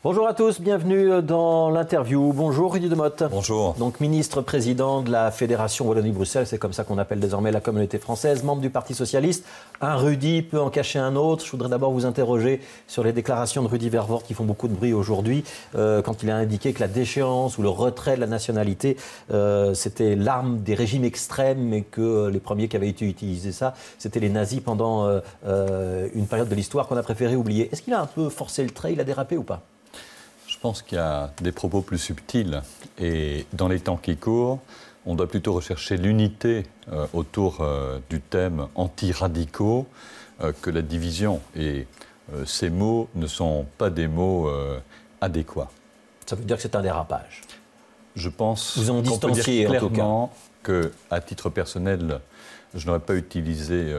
Bonjour à tous, bienvenue dans l'interview. Bonjour Rudy Demotte. Bonjour. Donc ministre-président de la Fédération Wallonie-Bruxelles, c'est comme ça qu'on appelle désormais la communauté française, membre du Parti Socialiste. Un Rudy peut en cacher un autre. Je voudrais d'abord vous interroger sur les déclarations de Rudy Vervoort qui font beaucoup de bruit aujourd'hui, quand il a indiqué que la déchéance ou le retrait de la nationalité, c'était l'arme des régimes extrêmes et que les premiers qui avaient utilisé ça, c'était les nazis pendant une période de l'histoire qu'on a préféré oublier. Est-ce qu'il a un peu forcé le trait, il a dérapé ou pas ? Je pense qu'il y a des propos plus subtils et dans les temps qui courent, on doit plutôt rechercher l'unité autour du thème anti-radicaux que la division. Et ces mots ne sont pas des mots adéquats. Ça veut dire que c'est un dérapage. Je pense vous en distanciez en tout cas clairement qu'à titre personnel, je n'aurais pas utilisé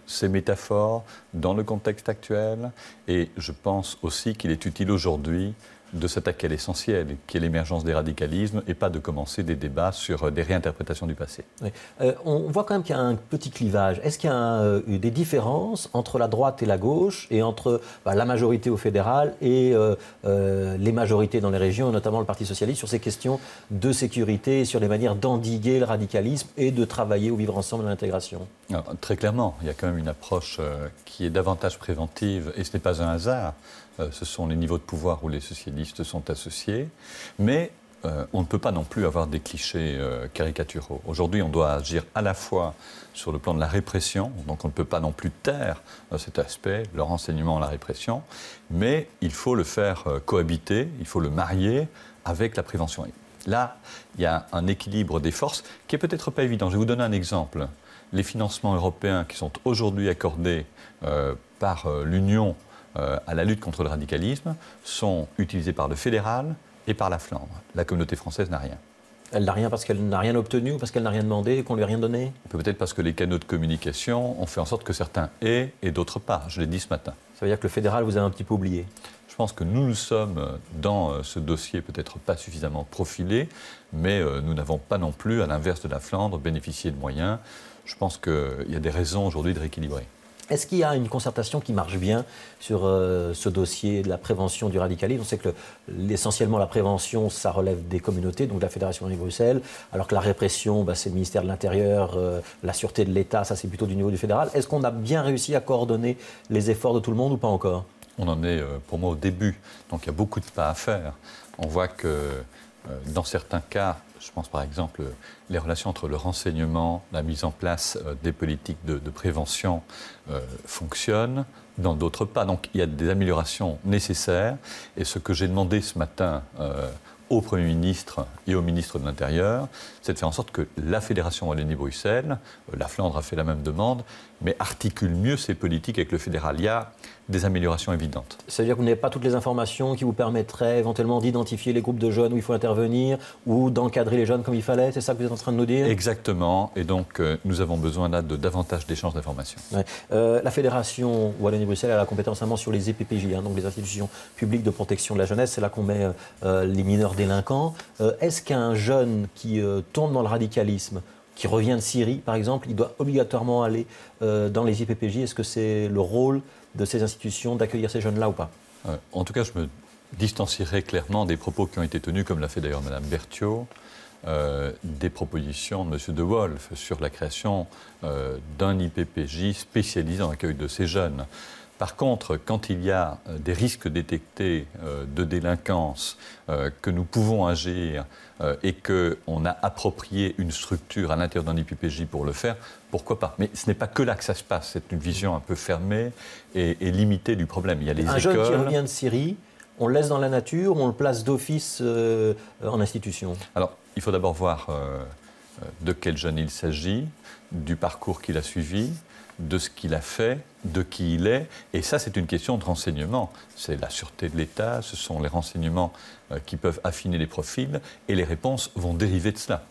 ces métaphores dans le contexte actuel et je pense aussi qu'il est utile aujourd'hui de s'attaquer à l'essentiel, qui est l'émergence des radicalismes, et pas de commencer des débats sur des réinterprétations du passé. Oui. On voit quand même qu'il y a un petit clivage. Est-ce qu'il y a eu des différences entre la droite et la gauche, et entre la majorité au fédéral et les majorités dans les régions, notamment le Parti Socialiste, sur ces questions de sécurité, sur les manières d'endiguer le radicalisme et de travailler au vivre ensemble à l'intégration? Très clairement, il y a quand même une approche qui est davantage préventive, et ce n'est pas un hasard. Ce sont les niveaux de pouvoir où les socialistes sont associés, mais on ne peut pas non plus avoir des clichés caricaturaux. Aujourd'hui, on doit agir à la fois sur le plan de la répression, donc on ne peut pas non plus taire cet aspect, le renseignement, la répression, mais il faut le faire cohabiter, il faut le marier avec la prévention. Là, il y a un équilibre des forces qui est peut-être pas évident. Je vais vous donner un exemple. Les financements européens qui sont aujourd'hui accordés par l'Union à la lutte contre le radicalisme sont utilisés par le fédéral et par la Flandre. La communauté française n'a rien. Elle n'a rien parce qu'elle n'a rien obtenu ou parce qu'elle n'a rien demandé et qu'on ne lui a rien donné? Peut-être parce que les canaux de communication ont fait en sorte que certains aient et d'autres pas. Je l'ai dit ce matin. Ça veut dire que le fédéral vous a un petit peu oublié? Je pense que nous sommes dans ce dossier peut-être pas suffisamment profilés, mais nous n'avons pas non plus, à l'inverse de la Flandre, bénéficié de moyens. Je pense qu'il y a des raisons aujourd'hui de rééquilibrer. Est-ce qu'il y a une concertation qui marche bien sur ce dossier de la prévention du radicalisme? On sait que essentiellement la prévention, ça relève des communautés, donc de la Fédération Wallonie-Bruxelles, alors que la répression, c'est le ministère de l'Intérieur, la sûreté de l'État, ça c'est plutôt du niveau du fédéral. Est-ce qu'on a bien réussi à coordonner les efforts de tout le monde ou pas encore? On en est, pour moi, au début. Donc il y a beaucoup de pas à faire. On voit que dans certains cas, je pense par exemple les relations entre le renseignement, la mise en place des politiques de prévention fonctionnent, dans d'autres pas. Donc il y a des améliorations nécessaires. Et ce que j'ai demandé ce matin au Premier ministre et au ministre de l'Intérieur, c'est de faire en sorte que la Fédération Wallonie-Bruxelles, la Flandre a fait la même demande, mais articule mieux ses politiques avec le fédéral. Il y a des améliorations évidentes. Ça veut dire que vous n'avez pas toutes les informations qui vous permettraient éventuellement d'identifier les groupes de jeunes où il faut intervenir ou d'encadrer les jeunes comme il fallait? C'est ça que vous êtes en train de nous dire? Exactement. Et donc, nous avons besoin là de davantage d'échanges d'informations. Ouais. La Fédération Wallonie-Bruxelles a la compétence vraiment sur les EPPJ, donc les institutions publiques de protection de la jeunesse. C'est là qu'on met les mineurs délinquants. Est-ce qu'un jeune qui tombe dans le radicalisme, qui revient de Syrie, par exemple, il doit obligatoirement aller dans les IPPJ? Est-ce que c'est le rôle de ces institutions d'accueillir ces jeunes-là ou pas? En tout cas, je me distancierai clairement des propos qui ont été tenus, comme l'a fait d'ailleurs Mme Berthiaud, des propositions de M. De Wolf sur la création d'un IPPJ spécialisé dans l'accueil de ces jeunes. Par contre, quand il y a des risques détectés de délinquance, que nous pouvons agir et qu'on a approprié une structure à l'intérieur d'un IPPJ pour le faire, pourquoi pas? Mais ce n'est pas que là que ça se passe, c'est une vision un peu fermée et limitée du problème. Il y a les écoles. Un jeune qui revient de Syrie, on le laisse dans la nature ou on le place d'office en institution? Alors, il faut d'abord voir de quel jeune il s'agit, du parcours qu'il a suivi, de ce qu'il a fait, de qui il est. Et ça, c'est une question de renseignement. C'est la sûreté de l'État, ce sont les renseignements qui peuvent affiner les profils, et les réponses vont dériver de cela.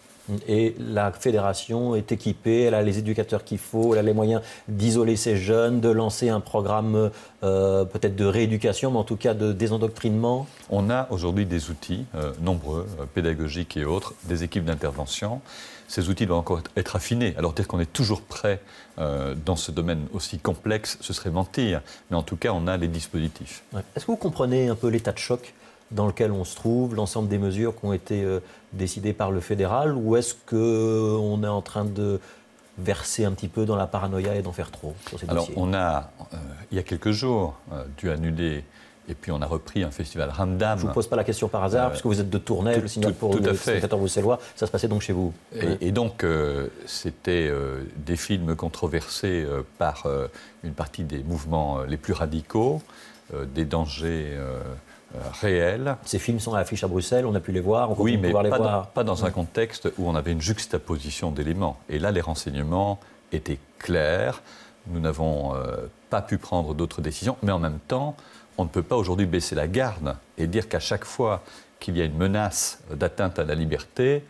Et la fédération est équipée, elle a les éducateurs qu'il faut, elle a les moyens d'isoler ces jeunes, de lancer un programme peut-être de rééducation, mais en tout cas de désendoctrinement. On a aujourd'hui des outils nombreux, pédagogiques et autres, des équipes d'intervention. Ces outils doivent encore être affinés. Alors dire qu'on est toujours prêt dans ce domaine aussi complexe, ce serait mentir. Mais en tout cas, on a les dispositifs. Ouais. Est-ce que vous comprenez un peu l'état de choc dans lequel on se trouve, l'ensemble des mesures qui ont été décidées par le fédéral, ou est-ce qu'on est en train de verser un petit peu dans la paranoïa et d'en faire trop sur ces dossiers? Alors, on a, il y a quelques jours, dû annuler, et puis on a repris un festival Ramdam. Je ne vous pose pas la question par hasard, puisque vous êtes de Tournai, le signal pour le spectateur bruxellois, ça se passait donc chez vous. Et donc, c'était des films controversés par une partie des mouvements les plus radicaux, des dangers réels. Ces films sont à l'affiche à Bruxelles, on a pu les voir, on continue de pouvoir les voir. Pas dans un contexte où on avait une juxtaposition d'éléments. Et là, les renseignements étaient clairs. Nous n'avons pas pu prendre d'autres décisions, mais en même temps, on ne peut pas aujourd'hui baisser la garde et dire qu'à chaque fois qu'il y a une menace d'atteinte à la liberté,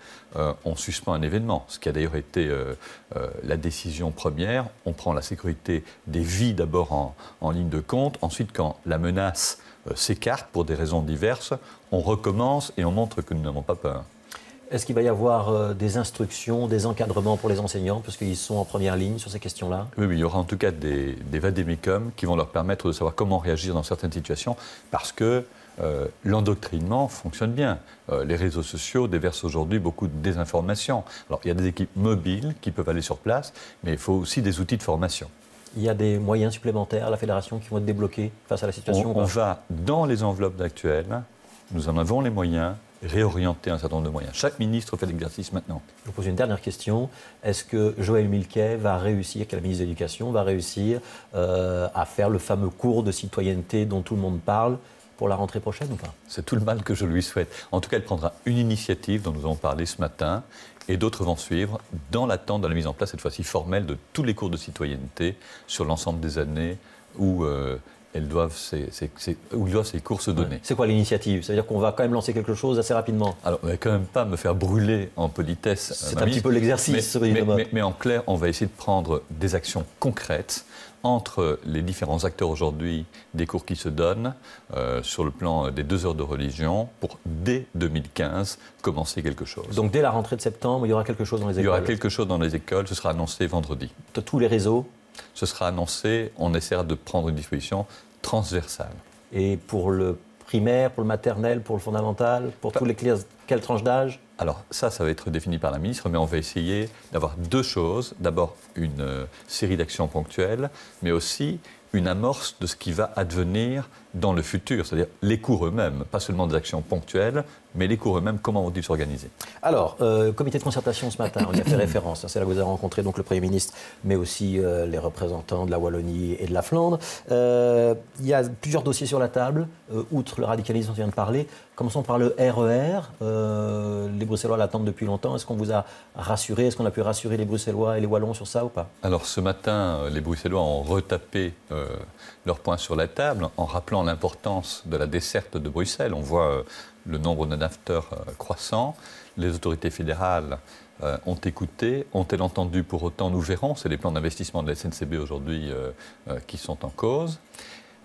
on suspend un événement. Ce qui a d'ailleurs été la décision première. On prend la sécurité des vies d'abord en ligne de compte. Ensuite, quand la menace s'écarte pour des raisons diverses, on recommence et on montre que nous n'avons pas peur. Est-ce qu'il va y avoir des instructions, des encadrements pour les enseignants, puisqu'ils sont en première ligne sur ces questions-là? Oui, il y aura en tout cas des vade-mecum qui vont leur permettre de savoir comment réagir dans certaines situations, parce que l'endoctrinement fonctionne bien. Les réseaux sociaux déversent aujourd'hui beaucoup de désinformation. Alors, il y a des équipes mobiles qui peuvent aller sur place, mais il faut aussi des outils de formation. Il y a des moyens supplémentaires à la fédération qui vont être débloqués face à la situation? On va dans les enveloppes actuelles, nous en avons les moyens, réorienter un certain nombre de moyens. Chaque ministre fait l'exercice maintenant. Je vous pose une dernière question. Est-ce que Joël Milquet va réussir, qui est la ministre de l'Éducation, va réussir à faire le fameux cours de citoyenneté dont tout le monde parle pour la rentrée prochaine ou pas? C'est tout le mal que je lui souhaite. En tout cas, elle prendra une initiative dont nous avons parlé ce matin et d'autres vont suivre dans l'attente de la mise en place, cette fois-ci formelle, de tous les cours de citoyenneté sur l'ensemble des années où elles doivent ces cours se donner. C'est quoi l'initiative? Ça veut dire qu'on va quand même lancer quelque chose assez rapidement? Alors, on ne va quand même pas me faire brûler en politesse. C'est un petit peu l'exercice. Mais en clair, on va essayer de prendre des actions concrètes entre les différents acteurs aujourd'hui des cours qui se donnent sur le plan des 2 heures de religion pour, dès 2015, commencer quelque chose. Donc, dès la rentrée de septembre, il y aura quelque chose dans les écoles? Il y aura quelque chose dans les écoles, ce sera annoncé vendredi. De tous les réseaux? Ce sera annoncé, on essaiera de prendre une disposition transversale. Et pour le primaire, pour le maternel, pour le fondamental, pour tous les classes, quelle tranche d'âge? Alors ça va être défini par la ministre, mais on va essayer d'avoir 2 choses. D'abord, une série d'actions ponctuelles, mais aussi une amorce de ce qui va advenir dans le futur, c'est-à-dire les cours eux-mêmes, pas seulement des actions ponctuelles, mais les cours eux-mêmes, comment vont-ils s'organiser? Alors, comité de concertation ce matin, on y a fait référence, c'est là que vous avez rencontré donc le Premier ministre, mais aussi les représentants de la Wallonie et de la Flandre. Il y a plusieurs dossiers sur la table, outre le radicalisme dont on vient de parler. Commençons par le RER. Les Bruxellois l'attendent depuis longtemps. Est-ce qu'on vous a rassuré? Est-ce qu'on a pu rassurer les Bruxellois et les Wallons sur ça ou pas? Alors ce matin, les Bruxellois ont retapé leurs points sur la table en rappelant l'importance de la desserte de Bruxelles. On voit le nombre d'adapteurs croissant. Les autorités fédérales ont écouté. Ont-elles entendu pour autant? Nous verrons. C'est les plans d'investissement de la SNCB aujourd'hui qui sont en cause.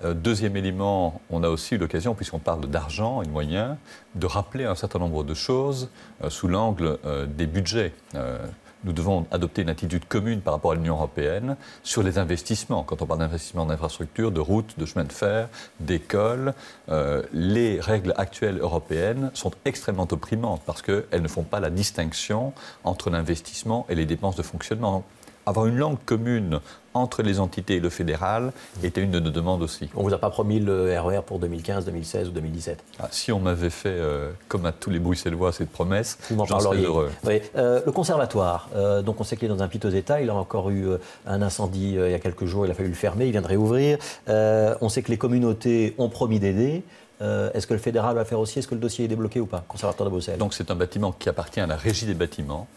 Deuxième élément, on a aussi eu l'occasion, puisqu'on parle d'argent et de moyens, de rappeler un certain nombre de choses sous l'angle des budgets. Nous devons adopter une attitude commune par rapport à l'Union européenne sur les investissements. Quand on parle d'investissements d'infrastructures, de routes, de chemins de fer, d'écoles, les règles actuelles européennes sont extrêmement opprimantes parce qu'elles ne font pas la distinction entre l'investissement et les dépenses de fonctionnement. Avoir une langue commune entre les entités et le fédéral était une de nos demandes aussi. On ne vous a pas promis le RER pour 2015, 2016 ou 2017? Si on m'avait fait, comme à tous les Bruxellois, cette promesse, j'en serais heureux. Oui. Le conservatoire, donc on sait qu'il est dans un piteux état. Il a encore eu un incendie il y a quelques jours, il a fallu le fermer, il vient de réouvrir. On sait que les communautés ont promis d'aider. Est-ce que le fédéral va faire aussi? Est-ce que le dossier est débloqué ou pas? Conservatoire de Bruxelles. Donc c'est un bâtiment qui appartient à la régie des bâtiments.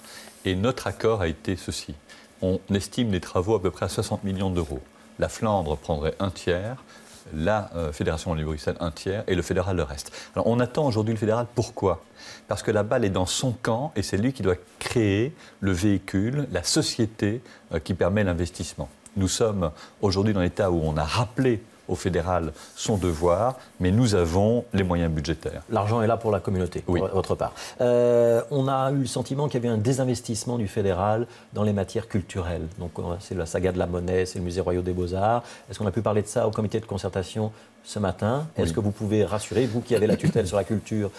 Et notre accord a été ceci. On estime les travaux à peu près à 60 millions d'euros. La Flandre prendrait un tiers, la Fédération Wallonie-Bruxelles un tiers et le fédéral le reste. Alors on attend aujourd'hui le fédéral. Pourquoi? Parce que la balle est dans son camp et c'est lui qui doit créer le véhicule, la société qui permet l'investissement. Nous sommes aujourd'hui dans l'état où on a rappelé au fédéral son devoir, mais nous avons les moyens budgétaires. L'argent est là pour la communauté, oui. Pour votre part. On a eu le sentiment qu'il y avait un désinvestissement du fédéral dans les matières culturelles. Donc c'est la saga de la monnaie, c'est le musée royal des beaux-arts. Est-ce qu'on a pu parler de ça au comité de concertation ce matin. Est-ce que vous pouvez rassurer, vous qui avez la tutelle sur la culture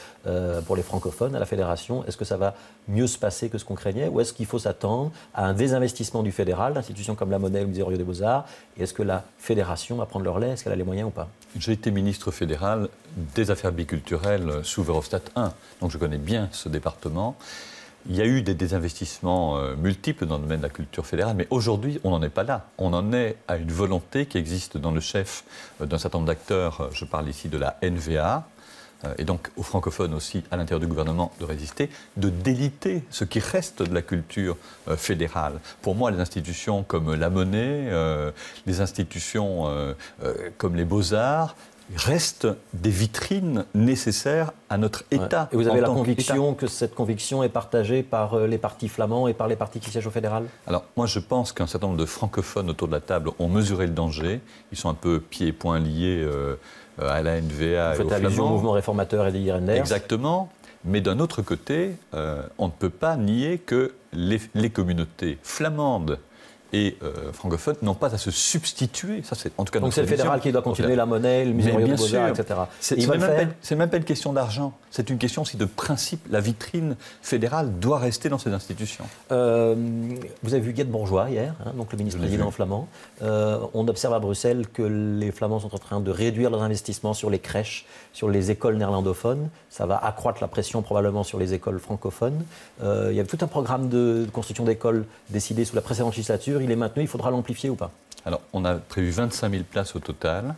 pour les francophones à la Fédération, est-ce que ça va mieux se passer que ce qu'on craignait, ou est-ce qu'il faut s'attendre à un désinvestissement du fédéral, d'institutions comme la Monnaie ou le Musée des Beaux-Arts, et est-ce que la Fédération va prendre leur lait, est-ce qu'elle a les moyens ou pas? J'ai été ministre fédéral des Affaires biculturelles sous Verhofstadt I, donc je connais bien ce département. Il y a eu des désinvestissements multiples dans le domaine de la culture fédérale, mais aujourd'hui, on n'en est pas là. On en est à une volonté qui existe dans le chef d'un certain nombre d'acteurs, je parle ici de la NVA, et donc aux francophones aussi à l'intérieur du gouvernement de résister, de déliter ce qui reste de la culture fédérale. Pour moi, les institutions comme la Monnaie, les institutions comme les Beaux-Arts, restent des vitrines nécessaires à notre État. Et vous avez la conviction que cette conviction est partagée par les partis flamands et par les partis qui siègent au fédéral? Alors, moi, je pense qu'un certain nombre de francophones autour de la table ont mesuré le danger. Ils sont un peu pieds et poings liés à la NVA et aux Vous faites allusion Flamands. au mouvement réformateur et des Renders. Exactement. Mais d'un autre côté, on ne peut pas nier que les communautés flamandes et francophones n'ont pas à se substituer. Ça, c'est en tout cas. Donc c'est le fédéral qui doit continuer, la Monnaie, le Musée des Beaux-Arts, etc. C'est même pas une question d'argent. C'est une question aussi de principe. La vitrine fédérale doit rester dans ces institutions. Vous avez vu Guette Bourgeois hier, donc le ministre-président flamand. On observe à Bruxelles que les Flamands sont en train de réduire leurs investissements sur les crèches, sur les écoles néerlandophones. Ça va accroître la pression probablement sur les écoles francophones. Il y a tout un programme de construction d'écoles décidé sous la précédente législature. Il est maintenu, il faudra l'amplifier ou pas? Alors, on a prévu 25 000 places au total,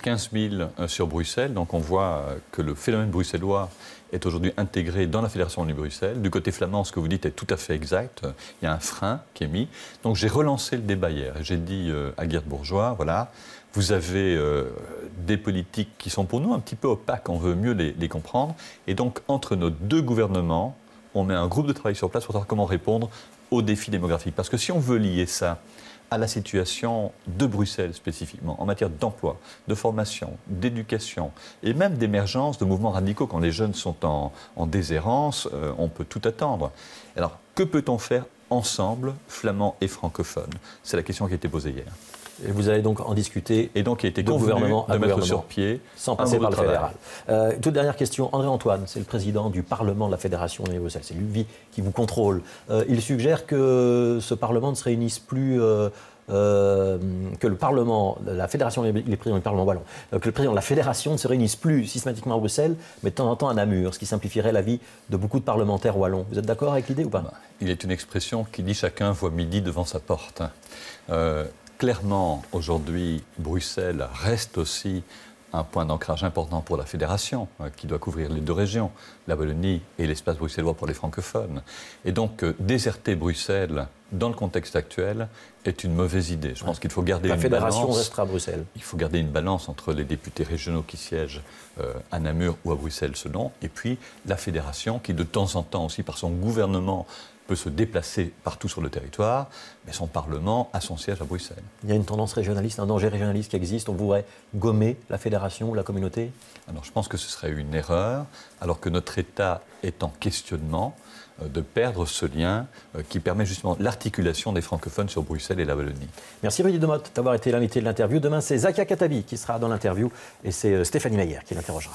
15 000 sur Bruxelles. Donc, on voit que le phénomène bruxellois est aujourd'hui intégré dans la Fédération Wallonie-Bruxelles. Du côté flamand, ce que vous dites est tout à fait exact. Il y a un frein qui est mis. Donc, j'ai relancé le débat hier. J'ai dit à Guerte Bourgeois, voilà, vous avez des politiques qui sont pour nous un petit peu opaques, on veut mieux les comprendre. Et donc, entre nos deux gouvernements, on met un groupe de travail sur place pour savoir comment répondre aux défis démographiques. Parce que si on veut lier ça à la situation de Bruxelles spécifiquement, en matière d'emploi, de formation, d'éducation, et même d'émergence de mouvements radicaux, quand les jeunes sont en déshérence, on peut tout attendre. Alors, que peut-on faire ensemble, flamands et francophones? C'est la question qui a été posée hier. Et vous allez donc en discuter. Et donc, il a été convenu de mettre sur pied sans passer par le fédéral. Toute dernière question. André Antoine, c'est le président du Parlement de la Fédération de Bruxelles. C'est lui qui vous contrôle. Il suggère que ce Parlement ne se réunisse plus. Que le Parlement, la Fédération, il est président du Parlement wallon, que le président de la Fédération ne se réunisse plus systématiquement à Bruxelles, mais de temps en temps à Namur, ce qui simplifierait la vie de beaucoup de parlementaires wallons. Vous êtes d'accord avec l'idée ou pas? Il est une expression qui dit chacun voit midi devant sa porte. Clairement, aujourd'hui, Bruxelles reste aussi un point d'ancrage important pour la Fédération, qui doit couvrir les deux régions, la Wallonie et l'espace bruxellois pour les francophones. Et donc, déserter Bruxelles, dans le contexte actuel, est une mauvaise idée. Je pense qu'il faut garder une balance. La Fédération restera à Bruxelles. Il faut garder une balance entre les députés régionaux qui siègent à Namur ou à Bruxelles, selon, et puis la Fédération, qui de temps en temps aussi, par son gouvernement, peut se déplacer partout sur le territoire, mais son Parlement a son siège à Bruxelles. Il y a une tendance régionaliste, un danger régionaliste qui existe. On pourrait gommer la fédération ou la communauté? Alors, je pense que ce serait une erreur, alors que notre État est en questionnement, de perdre ce lien qui permet justement l'articulation des francophones sur Bruxelles et la Wallonie. Merci Rudy Demotte d'avoir été l'invité de l'interview. Demain, c'est Zakia Katabi qui sera dans l'interview et c'est Stéphanie Meyer qui l'interrogera.